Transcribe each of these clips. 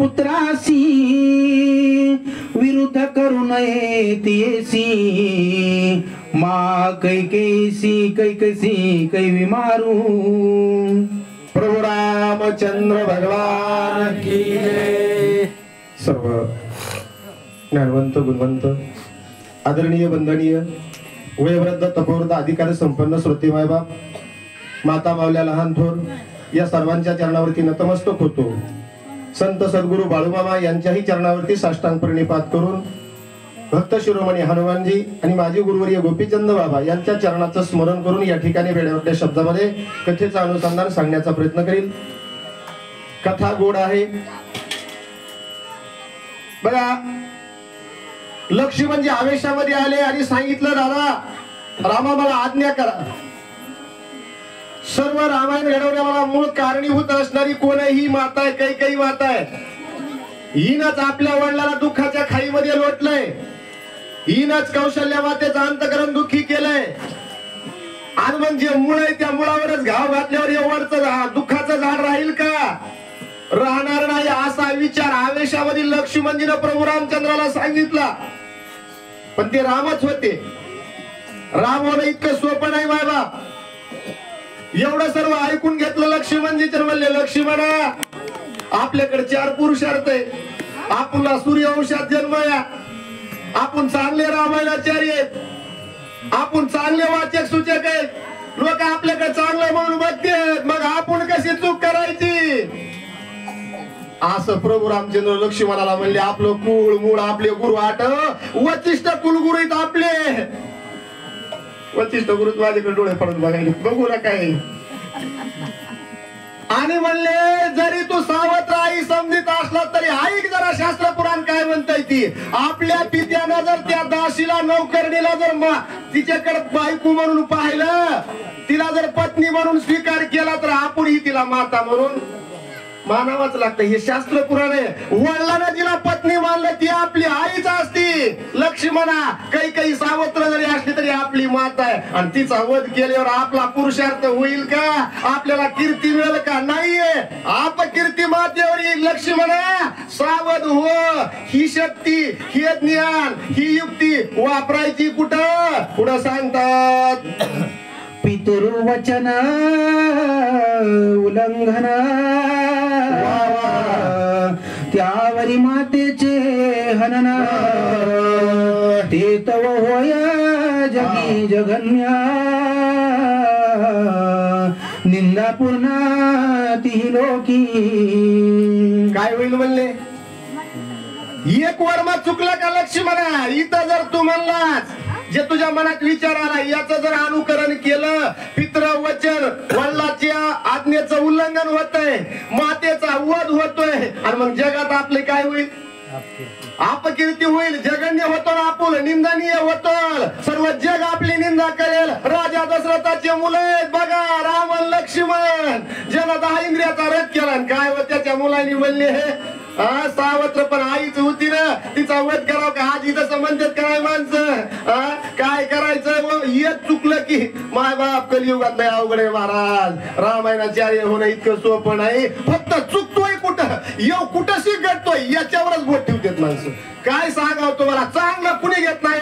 पुत्रासी विरुद्ध करू नये तियेसी मा कैकेसी कैवी मारू. प्रभु रामचंद्र भगवान की जय. सर्व ज्ञानवंत गुणवंत आदरणीय वंदनीय वयोवृद्ध तपोवृद्ध अधिकारी संपन्न श्रोते मायबाप माता मावल्या लहान थोर या सर्वांच्या चरणावरती नतमस्तक होतो. संत सद्गुरु बाळूमामा यांच्याही चरणावरती साष्टांग प्रणिपात करून भक्त शिरोमणी हनुमानजी आणि माजी गुरुवर्य गोपीचंद बाबा यांच्या चरणाचं स्मरण करून या ठिकाणी वेळेवरच्या शब्दामध्ये कथेचं अनुसंधान सांगण्याचा प्रयत्न करील. कथा गोड आहे बघा. लक्ष्मण जे आवेशामध्ये आले आणि सांगितलं दादा रामा मला आज्ञा करा. सर्व रामायण घडवण्याला मूळ कारणीभूत असणारी कोणही माता आहे, काही माता आहे. हिनच आपल्या वडिलाला दुःखाच्या खाईमध्ये लोटलंय. हिनच कौशल्या मातेचं अंतकरण दुःखी केलंय. आणि मग जे मूळ आहे त्या मुळावरच घाव घातल्यावर एवढचं दुःखाचं झाड राहील का? राहणार नाही. असा विचार आवेशामध्ये लक्ष्मणजीनं प्रभू रामचंद्राला सांगितला. पण ते रामच होते. राम होणं इतकं सोपं नाही बाबा. एवढं सर्व ऐकून घेतलं लक्ष्मणजी तर म्हणले लक्ष्मणा आपल्याकडे 4 पुरुषार्थ आहे. आपला सूर्यवंशात जन्म आहे. आपण चांगले रामायणाचार्य आहेत. आपण चांगले वाचक सूचक आहेत. लोक आपल्याकडे चांगलं म्हणून बघतात. मग आपण कशी चूक करायची असं प्रभू रामचंद्र लक्ष्मणाला म्हणले. आपलं कुळ मूळ आपले गुरु 8 वचिष्ठ कुलगुरु आहेत आपले. वचिष्ठ गुरु माझ्याकडे डोळे पडून बघायला बघू ना काय. आणि म्हणले जरी तू सावत्र आई समजित असला तरी ऐक जरा शास्त्र पुराण काय म्हणताय. ती आपल्या पित्यानं जर त्या दासीला नौकरणीला जर तिच्याकडे बायको म्हणून पाहिलं, तिला जर पत्नी म्हणून स्वीकार केला तर आपणही तिला माता म्हणून मानावंच लागतं. हे शास्त्र पुराण आहे. वडिलांना जिला पत्नी मानलं ती आपली आईच असती. लक्ष्मणा काही सावत्र जरी असली तरी आपली माता आहे. आणि तिचा वध केल्यावर आपला पुरुषार्थ होईल का? आपल्याला कीर्ती मिळेल का? नाहीये. अपकीर्ती मातेवर येईल. लक्ष्मणा सावध हो. ही शक्ती, ही ज्ञान, ही युक्ती वापरायची कुठं? पुढं सांगतात पितृवचन उल्लंघन त्यावरी मातेचे हनन ते तव होय जगी जगन्य निंदा पूर्ण ती लोकी. काय होईल म्हणले? एक वर्म चुकला का लक्ष्मणा? इथं जर तू म्हणलास जे तुझ्या मनात विचार आला याचं जर अनुकरण केलं, पितृवचन वडिलाच्या आज्ञेचं उल्लंघन होतंय, मातेचा वध होतोय आणि मग जगात आपले काय होईल? अपकीर्ती होईल. जगन्य होतो ना आपण, निंदनीय होतो. सर्व जग आपली निंदा करेल. राजा दशरथाचे मुलं आहेत बघा, राम लक्ष्मण. ज्याला 10 इंद्रियाचा रथ केला काय व त्याच्या मुलांनी म्हणले सावत्र पण आईच होती ना, तिचा वध करावं का? आज इथं म्हणतात काय माणसं काय करायचं? एक चुकलं की माय बाप कलियुगात लय अवघड आहे महाराज. रामायणाचार्य होणं इतकं सोपं नाही. फक्त चुकतोय कुठं, येऊ कुठंशी घडतोय याच्यावरच बोट ठेवतात माणसं. काय सांगावं तुम्हाला? चांगलं कुणी घेत नाही.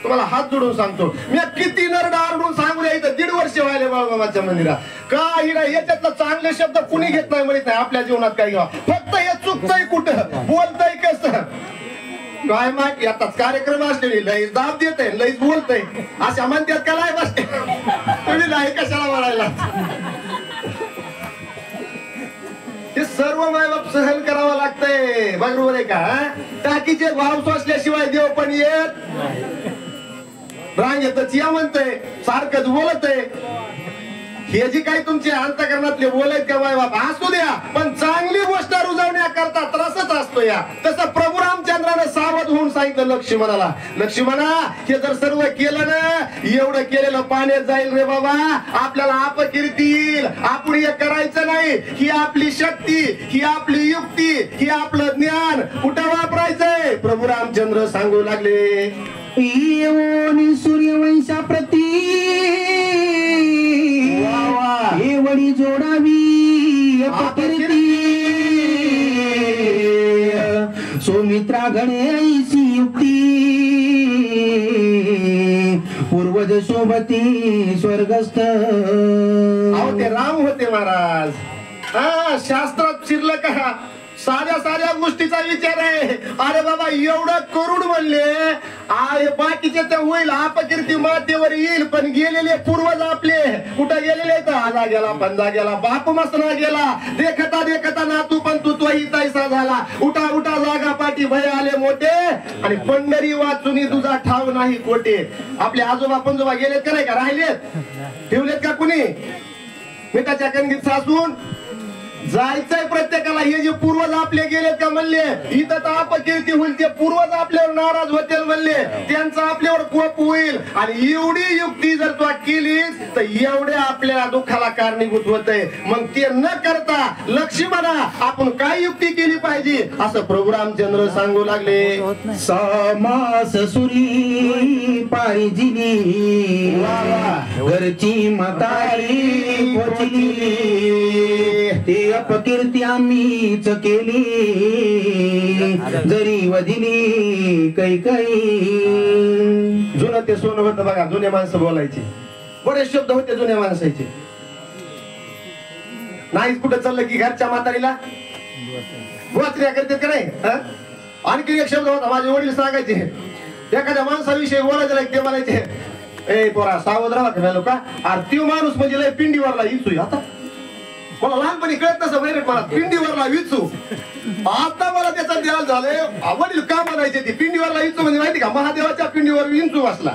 तुम्हाला हात जोडून सांगतो मी, किती नरडा आरडून सांगू या. इथं 1.5 वर्ष व्हायला बाळूमामाच्या मंदिरात. काय याच्यातलं चांगले शब्द कुणी घेत नाही म्हणत नाही. आपल्या जीवनात काय घ्यावं? फक्त हे चुकतंय कुठं, बोलतंय कसं. काय माहिती आताच कार्यक्रम असलेली लई दाब देते, लईच बोलतय अशा म्हणतात का? नाही बसते तुम्ही नाही कशाला म्हणायला. हे सर्व मायबाप सहन करावं लागतंय. बरोबर आहे का? टाकीचे भाव सोसल्याशिवाय देव पण येत रांगेतच या म्हणतंय, सारखंच बोलत आहे. हे जी काही तुमचे अंतकरणातले बोलत का मायबाप असू द्या, पण चांगली गोष्ट रुजवण्याकरता त्रसच असतो या. तसं प्रभू रामचंद्राने सावध होऊन सांगितलं लक्ष्मणाला, लक्ष्मणा हे जर सर्व केलं ना, एवढं केलेलं पाण्यात जाईल रे बाबा. आपल्याला अपकीर्ती येईल. आपण हे करायचं नाही. ही आपली शक्ती, ही आपली युक्ती, ही आपलं ज्ञान कुठं वापरायचंय? प्रभू रामचंद्र सांगू लागले, सूर्यवंशाप्रती एवढी जोडावी अपकीर्ती. सुमित्रा घडे ऐसी युक्ती पूर्वज सोबती स्वर्गस्थ. अहो ते राम होते महाराज. हा शास्त्रात शिरलं का साध्या साध्या गोष्टीचा विचार आहे. अरे बाबा एवढं करुण म्हणले बाकीचे तर होईल अपकीर्ती मातेवर येईल पण गेलेले पूर्वज आपले कुठं गेलेले तर आजा गेला पंजा गेला बाप मसना गेला देखता देखता नातू पण तू तोही तैसा झाला. उठा उठा जागा पाठी भय आले मोठे आणि पंढरी वाचुनी तुझा ठाव नाही कोटे. आपले आजोबा पंजोबा गेलेत का नाही का राहिलेत ठेवलेत का कुणी मिठाच्या कणगीत सासून जायचंय प्रत्येकाला. हे जे पूर्वज आपले गेलेत का म्हणले इथं तर अपकीर्ती होईल ते पूर्वज आपल्यावर नाराज होतील म्हणले त्यांचा आपल्यावर कोप होईल. आणि एवढी युक्ती जर तू केलीस तर एवढ्या आपल्या दुःखाला कारणीभूत होतंय. मग ते न करता लक्ष्मणा आपण काय युक्ती केली पाहिजे असं प्रभू रामचंद्र सांगू लागले. समास सुरी पारिजिली घरची म्हातारी पोचली ते अपकीर्ती आम्हीच केली जरी वदिली कैकई. जुनं ते सोनं होतं बघा. जुने माणसं बोलायचे बरेच शब्द होते जुन्या माणसाचे. नाही कुठं चाललं की घरच्या म्हातारीला गोत्र्या करतात का नाही. आणखी एक शब्द होता माझे वडील सांगायचे एखाद्या माणसाविषयी बोलायचं नाही ते म्हणायचे ए पोरा सावध राहा का लोका अरे त्यो माणूस म्हणजे लय पिंडीवरला इचू. आता मला लहानपणी कळत नसं वैरट मला पिंडीवरला विचू. आता मला त्याचा ध्यान झालंय वडील का म्हणायचे ती पिंडीवरला विचू म्हणजे माहिती का महादेवाच्या पिंडीवर विंचू बसला.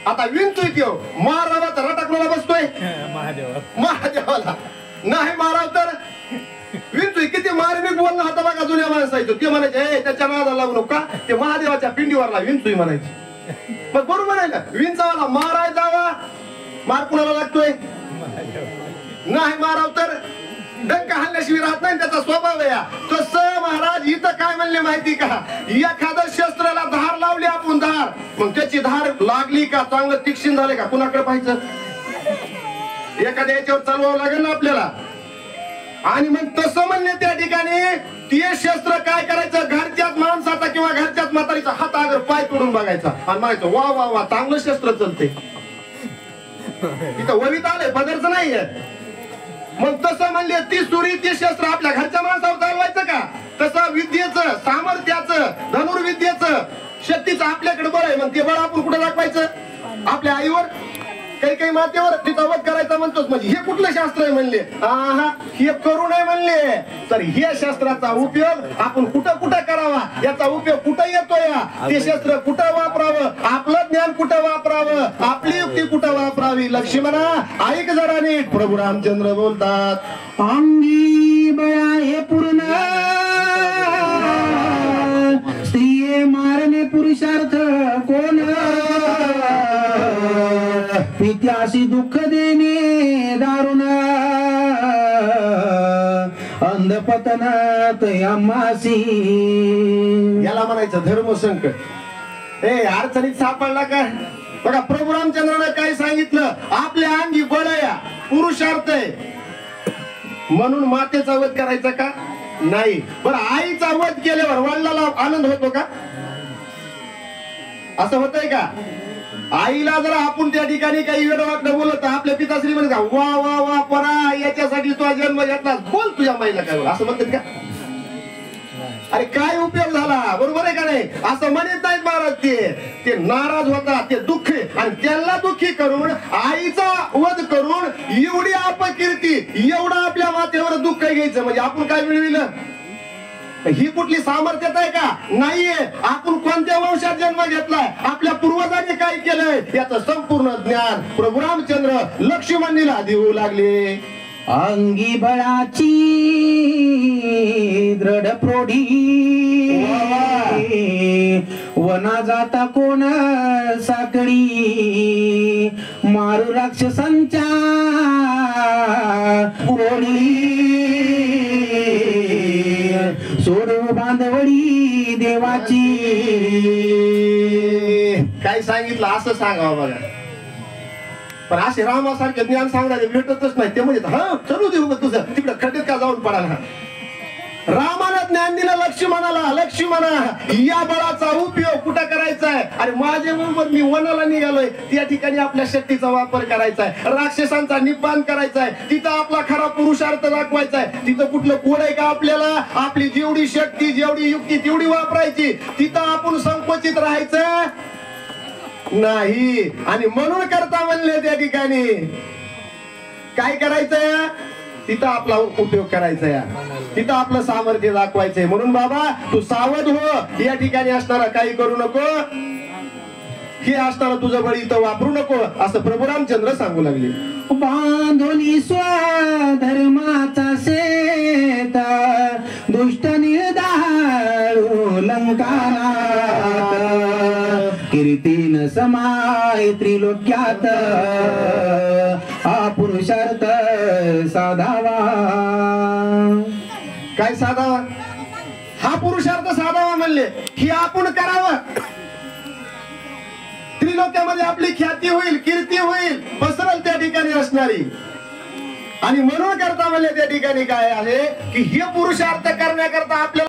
आता विंचू त्यो महारावाचा रटा कोणाला बसतोय महादेवाला नाही माराव तर विंचू. किती मार्मिक बोलणं होता बघा जुन्या माणसायचं. ते म्हणायचे त्याच्या नादाला लागू नका ते महादेवाच्या पिंडीवरला विंचू म्हणायचे. मग बरोबर आहे ना विंचावाला माराय जावा मार कुणाला लागतोय नाही माराव तर डंका हल्ल्याशिवाय राहत नाही त्याचा स्वभाव आहे. तसं महाराज इथं काय म्हणले माहिती का एखाद्या शस्त्राला धार लावली आपण धार मग त्याची धार लागली का चांगलं तीक्ष्ण झाले का कुणाकडे पाहायचं एखाद्या याच्यावर चालवावं लागेल ना आपल्याला. आणि मग तसं म्हणले त्या ठिकाणी ते शस्त्र काय करायचं घरच्याच माणसाचा किंवा घरच्याच म्हातारीचा हात अगर पाय तोडून बघायचा आणि म्हणायचं वा वा वा चांगलं शस्त्र चालते. इथं ववीत आलंय पदरच नाहीये. मग तसं म्हणले ती सुरी ते शस्त्र आपल्या घरच्या माणसावर चालवायचं का तसं विद्येचं सामर्थ्याचं धनुर्विद्येचं शक्तीचं आपल्याकडे बळ आहे. मग ते बळ आपण कुठे दाखवायचं आपल्या आईवर काही काही मातेवर तिचा वध करायचा म्हणतोच. म्हणजे हे कुठलं शास्त्र आहे म्हणले हे करू नये म्हणले. तर हे शस्त्राचा उपयोग आपण कुठं कुठं करावा याचा उपयोग कुठं येतोय ते शस्त्र कुठं वापरावं आपलं ज्ञान कुठं वापरावं आपली युक्ती कुठं वापरावी. लक्ष्मणा ऐक जरा नीट प्रभू रामचंद्र बोलतात अंगी बळा हे पूर्ण स्त्रिये मारणे पुरुषार्थ कोण पित्यासी दुःख देणे दारुण अंधपतनात आम्हासी. याला म्हणायचं धर्म संकट. अडचणीत सापडला का बघा प्रभू रामचंद्राने काय सांगितलं आपल्या अंगी बळ या पुरुषार्थ आहे म्हणून मातेचा वध करायचा का नाही. बरं आईचा वध केल्यावर वडिलाला आनंद होतो का असं होतंय का. आईला जर आपण त्या ठिकाणी काही वेळवाकडे बोलत आपल्या पिताश्री म्हणत का वा वा वा परा याच्यासाठी तुझा जन्म घेतला बोल तुझ्या माईला काय असं म्हणतात का. अरे काय उपयोग झाला बरोबर आहे का नाही असं म्हणत नाहीत महाराज. ते नाराज होतात ते दुःख आणि त्यांना दुःखी करून आईचा वध करून एवढी अपकीर्ती एवढं आपल्या मातेवर दुःख घ्यायचं म्हणजे आपण काय मिळविलं. ही कुठली सामर्थ्यता आहे का नाहीये. आपण कोणत्या वंशात जन्म घेतलाय आपल्या पूर्वजांनी काय केलंय याचं संपूर्ण ज्ञान प्रभू रामचंद्र लक्ष्मणीला देऊ लागले. अंगी बळाची दृढ प्रौढी वना जाता कोण साकडी मारू राक्षसांच्या ओढी सोडू बांधवडी देवाची. काय सांगितलं असं सांगावं बघा. पण असे रामासारखे ज्ञान सांगणारे भेटतच नाही. ते म्हणजे हा चलू देऊ तुझं तिकडे खड्ड्यात का जाऊन पडायला. रामाला ज्ञान दिलं लक्ष्मणाला. लक्ष्मणा, या बळाचा उपयोग कुठं करायचा आहे? अरे माझ्या बरोबर मी वनाला निघालोय, त्या ठिकाणी आपल्या शक्तीचा वापर करायचा आहे, राक्षसांचा निपान करायचा आहे, तिथं आपला खरा पुरुषार्थ दाखवायचा आहे. तिथं कुठलं कोड आहे का आपल्याला? आपली जेवढी शक्ती, जेवढी युक्ती तेवढी वापरायची. तिथं आपण संकोचित राहायचं नाही. आणि म्हणून करता म्हणले त्या ठिकाणी काय करायचंय? तिथं आपला उपयोग करायचा या, तिथं आपलं सामर्थ्य दाखवायचंय. म्हणून बाबा तू सावध हो, या ठिकाणी असणारा काही करू नको, हे असताना तुझं बळी इथं वापरू नको, असं प्रभू रामचंद्र सांगू लागले. बांधोनी स्वधर्माचा शेत दुष्ट निर्धाळू लंकानात कीर्तीन समाय त्रिलोक्यात हा पुरुषार्थ साधावा. काय साधावा? हा पुरुषार्थ साधावा म्हणले की आपण करावं. त्रिलोक्यामध्ये आपली ख्याती होईल, कीर्ती होईल, पसरल त्या ठिकाणी असणारी. आणि म्हणून करता म्हणले त्या ठिकाणी काय आहे की हे पुरुषार्थ करण्याकरता आपल्याला